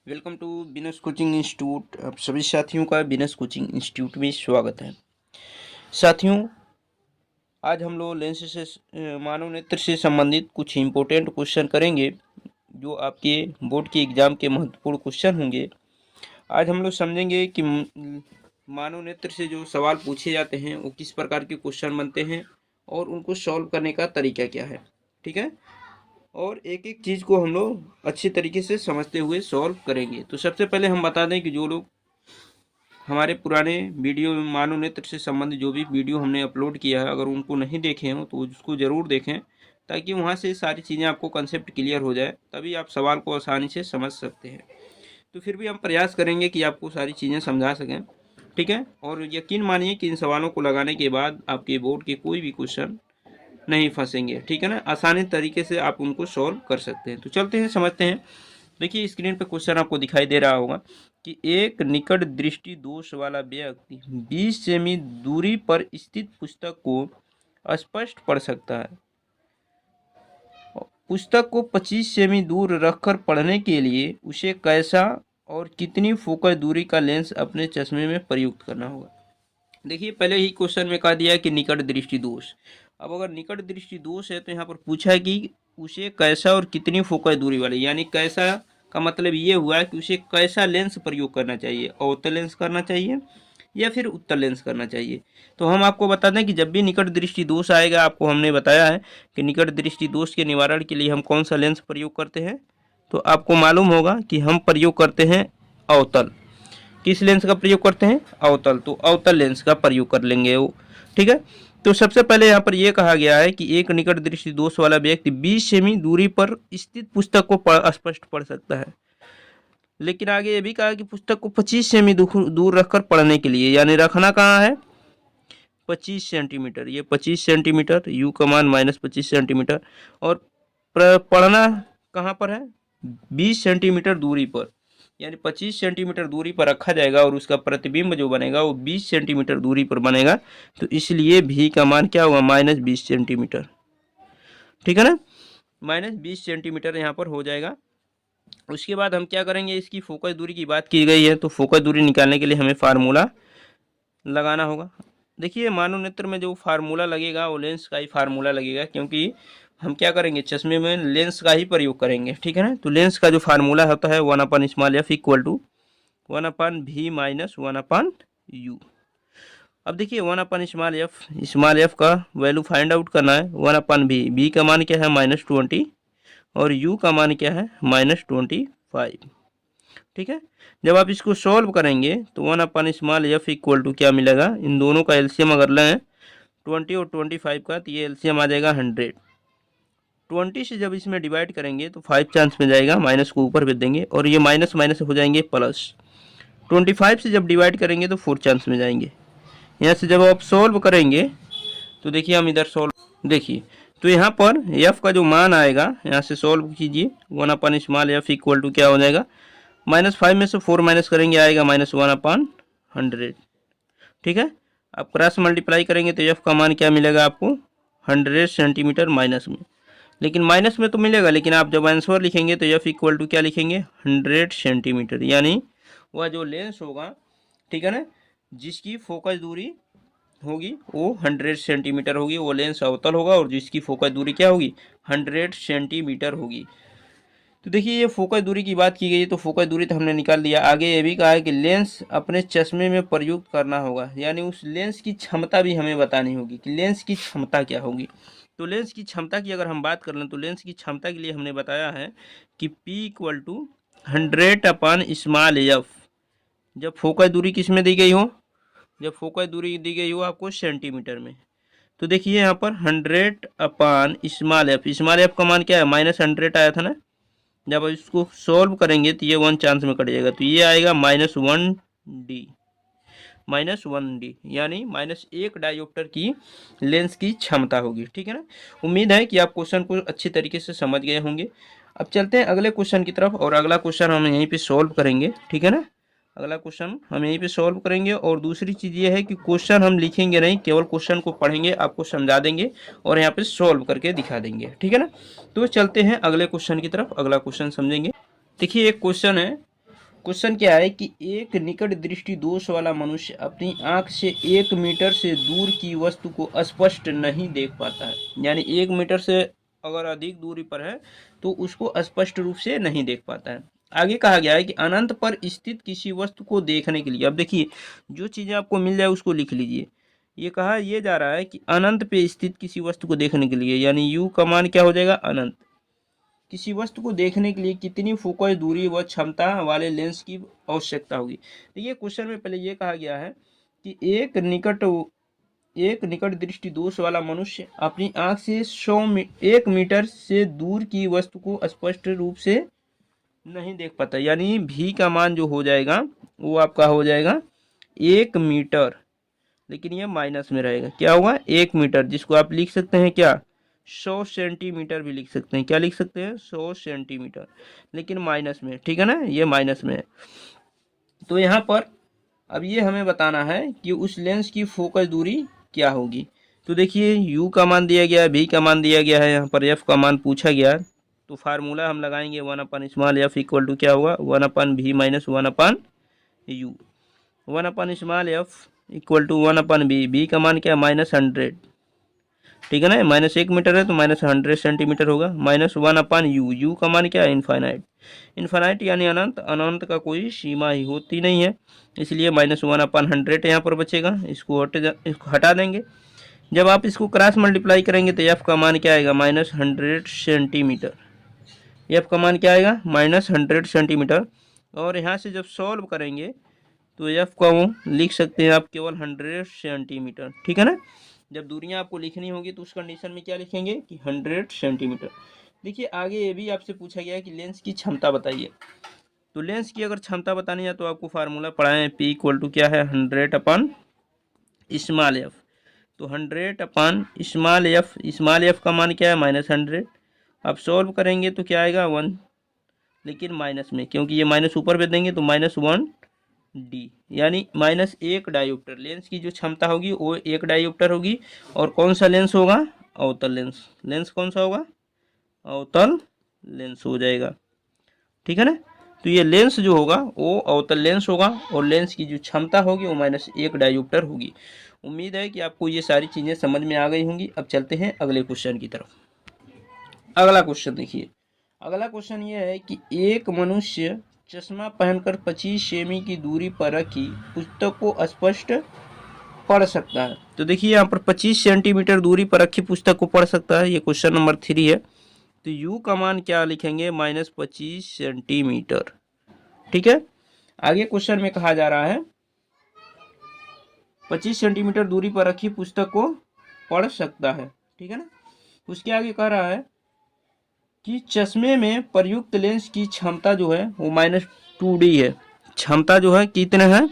Welcome to business coaching institute. आप सभी साथियों का बिजनेस कोचिंग इंस्टीट्यूट में स्वागत है। साथियों, आज हम लोग लेंस से मानव नेत्र से संबंधित कुछ इम्पोर्टेंट क्वेश्चन करेंगे जो आपके बोर्ड के एग्जाम के महत्वपूर्ण क्वेश्चन होंगे। आज हम लोग समझेंगे कि मानव नेत्र से जो सवाल पूछे जाते हैं वो किस प्रकार के क्वेश्चन बनते हैं और उनको सॉल्व करने का तरीका क्या है। ठीक है, और एक एक चीज़ को हम लोग अच्छी तरीके से समझते हुए सॉल्व करेंगे। तो सबसे पहले हम बता दें कि जो लोग हमारे पुराने वीडियो मानव नेत्र से संबंधित जो भी वीडियो हमने अपलोड किया है, अगर उनको नहीं देखे हों तो उसको ज़रूर देखें, ताकि वहाँ से सारी चीज़ें आपको कंसेप्ट क्लियर हो जाए, तभी आप सवाल को आसानी से समझ सकते हैं। तो फिर भी हम प्रयास करेंगे कि आपको सारी चीज़ें समझा सकें। ठीक है, और यकीन मानिए कि इन सवालों को लगाने के बाद आपके बोर्ड के कोई भी क्वेश्चन नहीं फंसेंगे। ठीक है ना, आसानी तरीके से आप उनको सॉल्व कर सकते हैं। तो चलते हैं, समझते हैं। देखिए, स्क्रीन पे क्वेश्चन आपको दिखाई दे रहा होगा कि एक निकट दृष्टि दोष वाला व्यक्ति 20 सेमी दूरी पर स्थित पुस्तक को स्पष्ट पढ़ सकता है। पुस्तक को 25 सेमी दूर रखकर पढ़ने के लिए उसे कैसा और कितनी फोकस दूरी का लेंस अपने चश्मे में प्रयुक्त करना होगा। देखिए, पहले ही क्वेश्चन में कहा दिया है कि निकट दृष्टि दोष। अब अगर निकट दृष्टि दोष है तो यहाँ पर पूछा है कि उसे कैसा और कितनी फोकस दूरी वाली, यानी कैसा का मतलब ये हुआ है कि उसे कैसा लेंस प्रयोग करना चाहिए, अवतल लेंस करना चाहिए या फिर उत्तल लेंस करना चाहिए। तो हम आपको बता दें कि जब भी निकट दृष्टि दोष आएगा, आपको हमने बताया है कि निकट दृष्टि दोष के निवारण के लिए हम कौन सा लेंस प्रयोग करते हैं। तो आपको मालूम होगा कि हम प्रयोग करते हैं अवतल। किस लेंस का प्रयोग करते हैं? अवतल। तो अवतल लेंस का प्रयोग कर लेंगे वो। ठीक है, तो सबसे पहले यहाँ पर यह कहा गया है कि एक निकट दृष्टि दोष वाला व्यक्ति 20 सेमी दूरी पर स्थित पुस्तक को स्पष्ट पढ़ सकता है। लेकिन आगे ये भी कहा कि पुस्तक को 25 सेमी दूर रखकर पढ़ने के लिए, यानी रखना कहाँ है? 25 सेंटीमीटर। ये 25 सेंटीमीटर, यू का मान -25 सेंटीमीटर। और पढ़ना कहाँ पर है? 20 सेंटीमीटर दूरी पर, यानी 25 सेंटीमीटर दूरी पर रखा जाएगा और उसका प्रतिबिंब जो बनेगा वो 20 सेंटीमीटर दूरी पर बनेगा। तो इसलिए भी का मान क्या होगा? -20 सेंटीमीटर। ठीक है ना, -20 सेंटीमीटर यहाँ पर हो जाएगा। उसके बाद हम क्या करेंगे, इसकी फोकस दूरी की बात की गई है तो फोकस दूरी निकालने के लिए हमें फार्मूला लगाना होगा। देखिए, मानव नेत्र में जो फार्मूला लगेगा वो लेंस का ही फार्मूला लगेगा, क्योंकि हम क्या करेंगे, चश्मे में लेंस का ही प्रयोग करेंगे। ठीक है ना, तो लेंस का जो फार्मूला होता है 1/f equal to 1/v minus 1/u। अब देखिए, 1/f का वैल्यू फाइंड आउट करना है। 1/v, v का मान क्या है? -20 और u का मान क्या है? -25। ठीक है, जब आप इसको सॉल्व करेंगे तो 1/f इक्वल टू क्या मिलेगा? इन दोनों का एलसीएम अगर लें 20 और 25 का, तो ये एलसीएम आ जाएगा 100। 20 से जब इसमें डिवाइड करेंगे तो 5 चांस में जाएगा, माइनस को ऊपर भेज देंगे और ये माइनस माइनस हो जाएंगे प्लस। 25 से जब डिवाइड करेंगे तो 4 चांस में जाएंगे। यहाँ से जब आप सॉल्व करेंगे तो देखिए, हम इधर सॉल्व देखिए, तो यहाँ पर f का जो मान आएगा, यहाँ से सॉल्व कीजिए। 1/f इक्वल टू क्या हो जाएगा? -5 में से 4 माइनस करेंगे, आएगा -1/100। ठीक है, आप क्रॉस मल्टीप्लाई करेंगे तो f का मान क्या मिलेगा आपको? 100 सेंटीमीटर माइनस में। लेकिन माइनस में तो मिलेगा, लेकिन आप जब आंसर लिखेंगे तो f इक्वल टू क्या लिखेंगे? 100 सेंटीमीटर, यानी वह जो लेंस होगा, ठीक है ना, जिसकी फोकस दूरी होगी वो 100 सेंटीमीटर होगी, वो लेंस अवतल होगा, और जिसकी फोकस दूरी क्या होगी? 100 सेंटीमीटर होगी। तो देखिए, ये फोकस दूरी की बात की गई है, तो फोकस दूरी तो हमने निकाल दिया। आगे ये भी कहा है कि लेंस अपने चश्मे में प्रयुक्त करना होगा, यानी उस लेंस की क्षमता भी हमें बतानी होगी कि लेंस की क्षमता क्या होगी। तो लेंस की क्षमता की अगर हम बात कर लें तो लेंस की क्षमता के लिए हमने बताया है कि P इक्वल टू 100/f। जब फोकस दूरी किस में दी गई हो? जब फोकस दूरी दी गई हो आपको सेंटीमीटर में। तो देखिए, यहाँ पर 100/f, स्मॉल एफ का मान क्या है? -100 आया था ना। जब इसको सॉल्व करेंगे तो ये 1 चांस में कट जाएगा, तो ये आएगा -1d, यानी -1 डायोप्टर की लेंस की क्षमता होगी। ठीक है ना, उम्मीद है कि आप क्वेश्चन को अच्छी तरीके से समझ गए होंगे। अब चलते हैं अगले क्वेश्चन की तरफ, और अगला क्वेश्चन हम यहीं पे सॉल्व करेंगे। ठीक है ना, अगला क्वेश्चन हम यहीं पे सॉल्व करेंगे। और दूसरी चीज़ ये है कि क्वेश्चन हम लिखेंगे नहीं, केवल क्वेश्चन को पढ़ेंगे, आपको समझा देंगे और यहाँ पे सॉल्व करके दिखा देंगे। ठीक है ना, तो चलते हैं अगले क्वेश्चन की तरफ, अगला क्वेश्चन समझेंगे। देखिए, एक क्वेश्चन है क्वेश्चन क्या है कि एक निकट दृष्टि दोष वाला मनुष्य अपनी आंख से 1 मीटर से दूर की वस्तु को स्पष्ट नहीं देख पाता है। यानी 1 मीटर से अगर अधिक दूरी पर है तो उसको स्पष्ट रूप से नहीं देख पाता है। आगे कहा गया है कि अनंत पर स्थित किसी वस्तु को देखने के लिए, अब देखिए जो चीज़ें आपको मिल जाए उसको लिख लीजिए। ये कहा यह जा रहा है कि अनंत पे स्थित किसी वस्तु को देखने के लिए, यानी यू का मान क्या हो जाएगा, अनंत। किसी वस्तु को देखने के लिए कितनी फोकस दूरी व क्षमता वाले लेंस की आवश्यकता होगी। देखिए क्वेश्चन में पहले ये कहा गया है कि एक निकट दृष्टि दोष वाला मनुष्य अपनी आंख से 1 मीटर से दूर की वस्तु को स्पष्ट रूप से नहीं देख पाता। यानी भी का मान जो हो जाएगा वो आपका हो जाएगा 1 मीटर, लेकिन ये माइनस में रहेगा। क्या होगा, 1 मीटर, जिसको आप लिख सकते हैं क्या, 100 सेंटीमीटर भी लिख सकते हैं। क्या लिख सकते हैं, 100 सेंटीमीटर, लेकिन माइनस में, ठीक है ना, ये माइनस में है। तो यहाँ पर अब ये हमें बताना है कि उस लेंस की फोकस दूरी क्या होगी। तो देखिए यू का मान दिया गया है, भी का मान दिया गया है, यहाँ पर एफ का मान पूछा गया है। तो फार्मूला हम लगाएंगे 1/स्मॉल एफ इक्वल टू क्या होगा, 1/v minus 1/u। Small F equal to 1/b, B का मान क्या है, -100, ठीक है ना, -1 मीटर है तो -100 सेंटीमीटर होगा, -1/u, यू का मान क्या है, इनफाइनाइट। इनफाइनाइट यानी अनंत, अनंत का कोई सीमा ही होती नहीं है, इसलिए -1/100 यहाँ पर बचेगा। इसको हटा देंगे। जब आप इसको क्रॉस मल्टीप्लाई करेंगे तो एफ का मान क्या आएगा, -100 सेंटीमीटर। एफ का मान क्या आएगा, -100 सेंटीमीटर। और यहाँ से जब सॉल्व करेंगे तो एफ का लिख सकते हैं आप केवल 100 सेंटीमीटर, ठीक है ना। जब दूरियां आपको लिखनी होगी तो उस कंडीशन में क्या लिखेंगे कि 100 सेंटीमीटर। देखिए आगे ये भी आपसे पूछा गया है कि लेंस की क्षमता बताइए। तो लेंस की अगर क्षमता बतानी है तो आपको फार्मूला पढ़ाएं, पी इक्वल टू क्या है, 100/स्मॉल एफ। तो 100/स्मॉल एफ का मान क्या है, -100। आप सॉल्व करेंगे तो क्या आएगा, 1, लेकिन माइनस में, क्योंकि ये माइनस ऊपर भेज देंगे तो -1d, यानी -1 डायोप्टर। लेंस की जो क्षमता होगी वो 1 डायोप्टर होगी। और कौन सा लेंस होगा, अवतल लेंस। लेंस कौन सा होगा, अवतल लेंस हो जाएगा, ठीक है ना। तो ये लेंस जो होगा वो अवतल लेंस होगा और लेंस की जो क्षमता होगी वो -1 डायोप्टर होगी। उम्मीद है कि आपको ये सारी चीज़ें समझ में आ गई होंगी। अब चलते हैं अगले क्वेश्चन की तरफ। अगला क्वेश्चन देखिए, अगला क्वेश्चन ये है कि एक मनुष्य चश्मा पहनकर 25 सेमी की दूरी पर रखी पुस्तक को स्पष्ट पढ़ सकता है। तो देखिए यहाँ पर 25 सेंटीमीटर दूरी पर रखी पुस्तक को पढ़ सकता है, ये क्वेश्चन नंबर 3 है। तो u का मान क्या लिखेंगे, -25 सेंटीमीटर, ठीक है। आगे क्वेश्चन में कहा जा रहा है 25 सेंटीमीटर दूरी पर रखी पुस्तक को पढ़ सकता है, ठीक है ना। उसके आगे कह रहा है कि चश्मे में प्रयुक्त लेंस की क्षमता जो है वो -2d है। क्षमता जो है कितने है,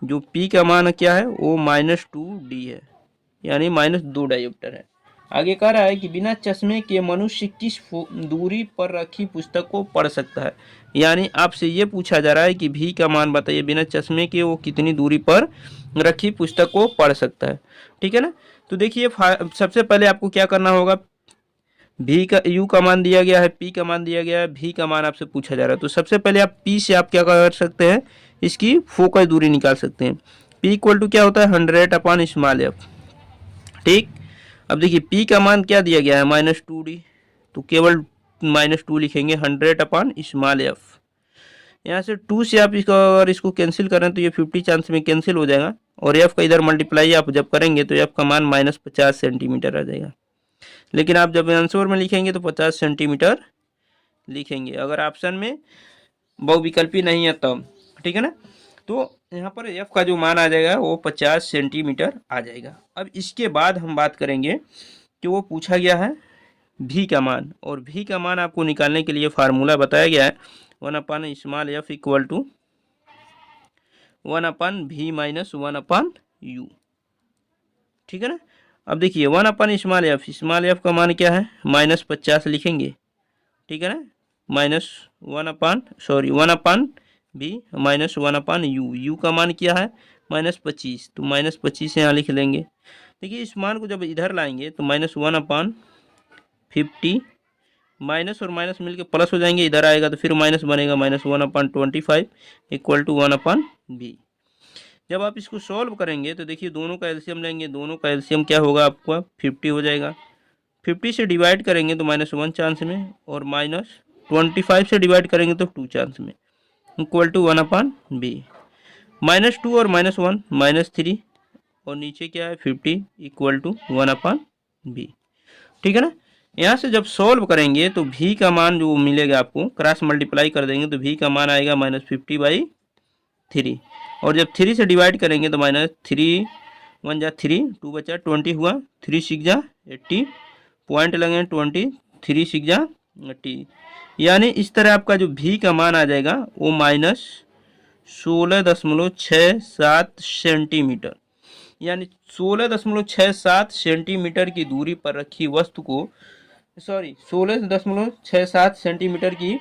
जो p का मान क्या है वो -2d है, यानी -2 डायोप्टर है। आगे कह रहा है कि बिना चश्मे के मनुष्य किस दूरी पर रखी पुस्तक को पढ़ सकता है। यानी आपसे ये पूछा जा रहा है कि v का मान बताइए, बिना चश्मे के वो कितनी दूरी पर रखी पुस्तक को पढ़ सकता है, ठीक है ना। तो देखिए सबसे पहले आपको क्या करना होगा, भी का u का मान दिया गया है, p का मान दिया गया है, v का मान आपसे पूछा जा रहा है। तो सबसे पहले आप p से आप क्या कर सकते हैं, इसकी फोकस दूरी निकाल सकते हैं। p इक्वल टू क्या होता है, 100/स्मॉल एफ, ठीक। अब देखिए p का मान क्या दिया गया है, -2d, तो केवल -2 लिखेंगे, 100/स्मॉल एफ। यहाँ से 2 से आप अगर इसको कैंसिल करें तो ये 50 चांस में कैंसिल हो जाएगा, और एफ का इधर मल्टीप्लाई आप जब करेंगे तो एफ का मान -50 सेंटीमीटर आ जाएगा। लेकिन आप जब आंसर में लिखेंगे तो 50 सेंटीमीटर लिखेंगे, अगर ऑप्शन में बहुविकल्पी नहीं है तब, ठीक है ना। तो यहाँ पर एफ का जो मान आ जाएगा वो 50 सेंटीमीटर आ जाएगा। अब इसके बाद हम बात करेंगे कि वो पूछा गया है भी का मान, और भी का मान आपको निकालने के लिए फार्मूला बताया गया है small F equal to 1/v minus 1/u, ठीक है ना। अब देखिए 1/स्मॉल एफ का मान क्या है, -50 लिखेंगे, ठीक है ना, -1/v माइनस 1/u, u का मान क्या है, -25, तो -25 यहाँ लिख लेंगे। देखिए इस मान को जब इधर लाएंगे तो -1/50 माइनस और माइनस मिलके प्लस हो जाएंगे, इधर आएगा तो फिर माइनस बनेगा, -1/25 इक्वल टू 1/b। जब आप इसको सॉल्व करेंगे तो देखिए दोनों का एलसीएम लेंगे, दोनों का एलसीएम क्या होगा आपका 50 हो जाएगा। 50 से डिवाइड करेंगे तो -1 चांस में, और -25 से डिवाइड करेंगे तो 2 चांस में, इक्वल टू 1/b। -2 और -1 -3, और नीचे क्या है 50 इक्वल टू 1/b। ठीक है ना। यहाँ से जब सॉल्व करेंगे तो v का मान जो मिलेगा आपको, क्रॉस मल्टीप्लाई कर देंगे तो v का मान आएगा -50/3, और जब 3 से डिवाइड करेंगे तो -3 1 जा 3, 2 बचा 20 हुआ, 3 6 जा 80, पॉइंट लगे 20, 3 6 जा 80, यानी इस तरह आपका जो v का मान आ जाएगा वो -16.67 सेंटीमीटर, यानी 16.67 सेंटीमीटर की दूरी पर रखी वस्तु को, 16.67 सेंटीमीटर की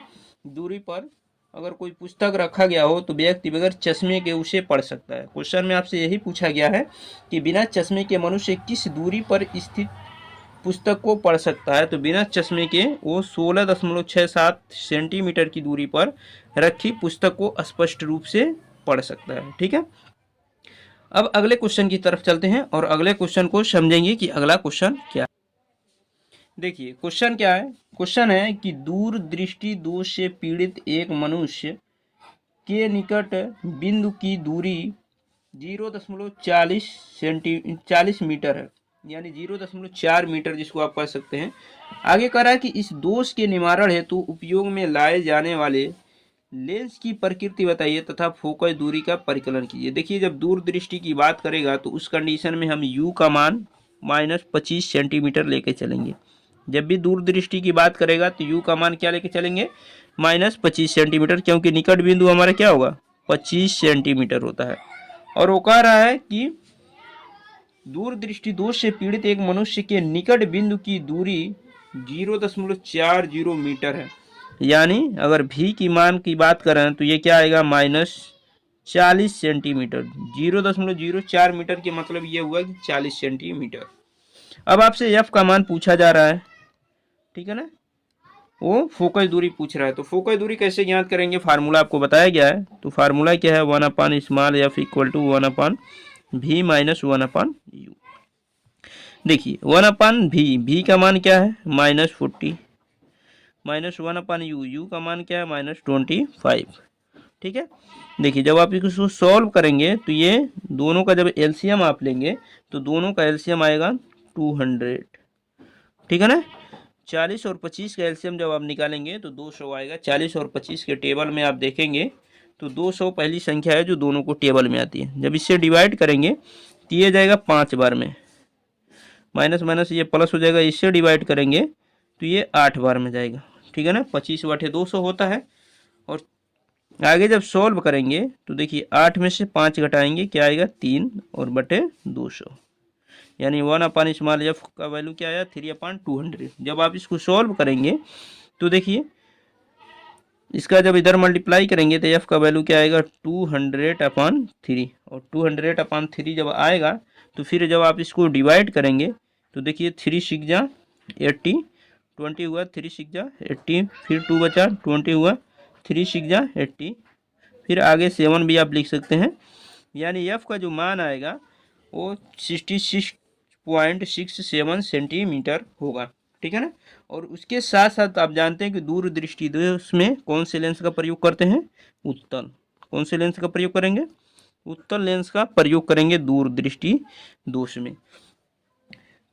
दूरी पर अगर कोई पुस्तक रखा गया हो तो व्यक्ति बगैर चश्मे के उसे पढ़ सकता है। क्वेश्चन में आपसे यही पूछा गया है कि बिना चश्मे के मनुष्य किस दूरी पर स्थित पुस्तक को पढ़ सकता है, तो बिना चश्मे के वो 16.67 सेंटीमीटर की दूरी पर रखी पुस्तक को स्पष्ट रूप से पढ़ सकता है। ठीक है, अब अगले क्वेश्चन की तरफ चलते हैं और अगले क्वेश्चन को समझेंगे कि अगला क्वेश्चन क्या है। देखिए क्वेश्चन क्या है, क्वेश्चन है कि दूर दृष्टि दोष से पीड़ित एक मनुष्य के निकट बिंदु की दूरी 0.40 मीटर है, यानी 0.4 मीटर जिसको आप कह सकते हैं। आगे कह रहा है कि इस दोष के निवारण हेतु उपयोग में लाए जाने वाले लेंस की प्रकृति बताइए तथा फोकस दूरी का परिकलन कीजिए। देखिए जब दूर दृष्टि की बात करेगा तो उस कंडीशन में हम u का मान -25 सेंटीमीटर लेके चलेंगे। जब भी दूर दृष्टि की बात करेगा तो u का मान क्या लेके चलेंगे, -25 सेंटीमीटर, क्योंकि निकट बिंदु हमारा क्या होगा 25 सेंटीमीटर होता है। और वो कह रहा है कि दूर दृष्टि दोष से पीड़ित एक मनुष्य के निकट बिंदु की दूरी 0.40 मीटर है, यानी अगर v की मान की बात करें तो ये क्या आएगा -40 सेंटीमीटर। 0.04 मीटर के मतलब ये हुआ कि 40 सेंटीमीटर। अब आपसे f का मान पूछा जा रहा है, ठीक है ना, वो फोकस दूरी पूछ रहा है। तो फोकस दूरी कैसे ज्ञात करेंगे, फार्मूला आपको बताया गया है। तो फार्मूला क्या है, 1/f equal to 1/v -1/u। देखिए 1/v का मान क्या है -40, -1/u, u का मान क्या है -25। ठीक है, देखिए जब आप इसको सॉल्व करेंगे तो ये दोनों का जब एलसीएम आप लेंगे तो दोनों का एलसीएम आएगा 200। ठीक है ना, 40 और 25 का एलसीएम जब आप निकालेंगे तो 200 आएगा। 40 और 25 के टेबल में आप देखेंगे तो 200 पहली संख्या है जो दोनों को टेबल में आती है। जब इससे डिवाइड करेंगे तो ये जाएगा 5 बार में, माइनस माइनस ये प्लस हो जाएगा, इससे डिवाइड करेंगे तो ये 8 बार में जाएगा। ठीक है ना, 25/200 होता है। और आगे जब सॉल्व करेंगे तो देखिए 8 में से 5 घटाएंगे क्या आएगा 3 और बटे 200, यानी 1/f का वैल्यू क्या आया 3/200। जब आप इसको सॉल्व करेंगे तो देखिए इसका जब इधर मल्टीप्लाई करेंगे तो f का वैल्यू क्या आएगा 200/3, और 200/3 जब आएगा तो फिर जब आप इसको डिवाइड करेंगे तो देखिए 3 6 जा 80, 20 हुआ, 3 6 जा 80, फिर 2 बचा 20 हुआ, 3 6 जा 80, फिर आगे 7 भी आप लिख सकते हैं, यानी f का जो मान आएगा वो 66.67 सेंटीमीटर होगा। ठीक है ना, और उसके साथ साथ आप जानते हैं कि दूर दृष्टि दोष में कौन से लेंस का प्रयोग करते हैं, उत्तल। कौन से लेंस का प्रयोग करेंगे, उत्तल लेंस का प्रयोग करेंगे दूर दृष्टि दोष में।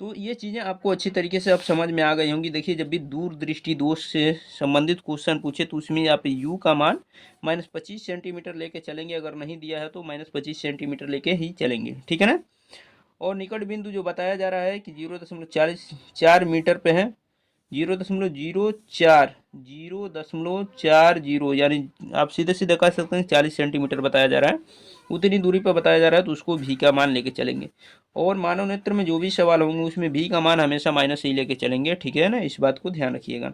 तो ये चीज़ें आपको अच्छी तरीके से अब समझ में आ गई होंगी। देखिए जब भी दूर दृष्टि दोष से संबंधित क्वेश्चन पूछे तो उसमें आप u का मान -25 सेंटीमीटर लेके चलेंगे, अगर नहीं दिया है तो -25 सेंटीमीटर लेके ही चलेंगे। ठीक है ना, और निकट बिंदु जो बताया जा रहा है कि 0.4 मीटर पे है, 0.40, यानी आप सीधे सीधे कह सकते हैं 40 सेंटीमीटर बताया जा रहा है, उतनी दूरी पर बताया जा रहा है, तो उसको v का मान लेके चलेंगे। और मानव नेत्र में जो भी सवाल होंगे उसमें v का मान हमेशा माइनस ही लेके चलेंगे। ठीक है ना, इस बात को ध्यान रखिएगा।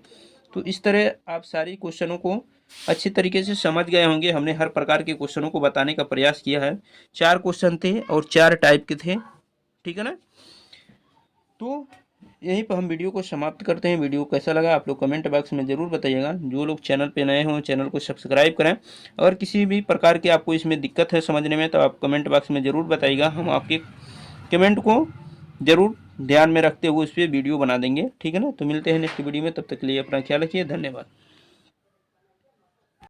तो इस तरह आप सारी क्वेश्चनों को अच्छी तरीके से समझ गए होंगे। हमने हर प्रकार के क्वेश्चनों को बताने का प्रयास किया है। 4 क्वेश्चन थे और 4 टाइप के थे। ठीक है ना, तो यहीं पर हम वीडियो को समाप्त करते हैं। वीडियो कैसा लगा आप लोग कमेंट बॉक्स में ज़रूर बताइएगा। जो लोग चैनल पे नए हों चैनल को सब्सक्राइब करें, और किसी भी प्रकार की आपको इसमें दिक्कत है समझने में तो आप कमेंट बॉक्स में ज़रूर बताइएगा। हम आपके कमेंट को ज़रूर ध्यान में रखते हुए उस पर वीडियो बना देंगे, ठीक है ना। तो मिलते हैं नेक्स्ट वीडियो में, तब तक के लिए अपना ख्याल रखिए, धन्यवाद।